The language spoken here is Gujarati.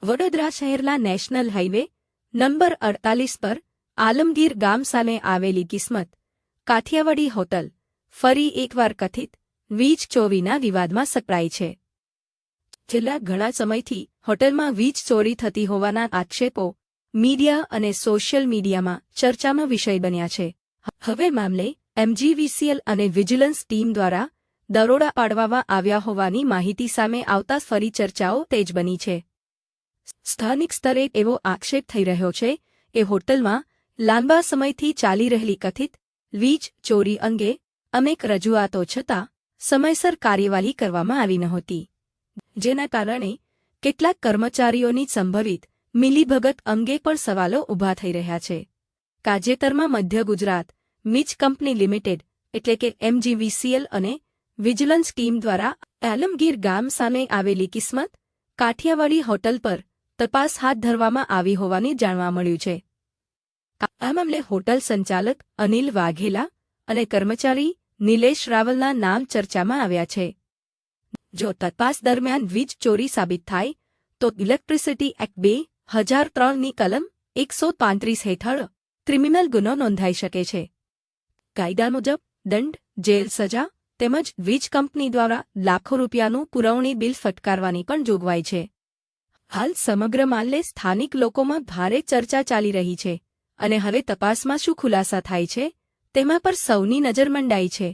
વડોદરા શહેરના નેશનલ હાઇવે નંબર 48 પર આલમગીર ગામ સામે આવેલી કિસ્મત કાઠિયાવાડી હોટલ ફરી એકવાર કથિત વીજ ચોરીના વિવાદમાં સકળાઈ છે. છેલ્લા ઘણા સમયથી હોટલમાં વીજ ચોરી થતી હોવાના આક્ષેપો મીડિયા અને સોશિયલ મીડિયામાં ચર્ચાનો વિષય બન્યા છે. હવે મામલે એમજીવીસીએલ અને વિજિલન્સ ટીમ દ્વારા દરોડા પાડવામાં આવ્યા હોવાની માહિતી સામે આવતા ફરી ચર્ચાઓ તેજ બની છે. સ્થાનિક સ્તરે એવો આક્ષેપ થઈ રહ્યો છે કે હોટલમાં લાંબા સમયથી ચાલી રહેલી કથિત વીજ ચોરી અંગે અનેક રજૂઆતો છતાં સમયસર કાર્યવાહી કરવામાં આવી નહોતી, જેના કારણે કેટલાક કર્મચારીઓની સંભવિત મિલીભગત અંગે પણ સવાલો ઊભા થઈ રહ્યા છે. તાજેતરમાં મધ્ય ગુજરાત વીજ કંપની લિમિટેડ એટલે કે એમજીવીસીએલ અને વિજિલન્સ ટીમ દ્વારા આલમગીર ગામ સામે આવેલી કિસ્મત કાઠિયાવાડી હોટલ પર તપાસ હાથ ધરવામાં આવી હોવાની જાણવા મળ્યું છે. આ મામલે હોટલ સંચાલક અનિલ વાઘેલા અને કર્મચારી નિલેશ રાવલના નામ ચર્ચામાં આવ્યા છે. જો તપાસ દરમિયાન વીજ ચોરી સાબિત થાય તો ઇલેક્ટ્રિસિટી એક્ટ 2003ની કલમ 135 હેઠળ ક્રિમિનલ ગુનો નોંધાઈ શકે છે. કાયદા મુજબ દંડ, જેલ સજા તેમજ વીજ કંપની દ્વારા લાખો રૂપિયાનું પુરવણી બિલ ફટકારવાની પણ જોગવાઈ છે. હાલ સમગ્ર મામલે સ્થાનિક લોકોમાં ભારે ચર્ચા ચાલી રહી છે અને હવે તપાસમાં શું ખુલાસા થાય છે તેમાં પર સૌની નજર મંડાઈ છે.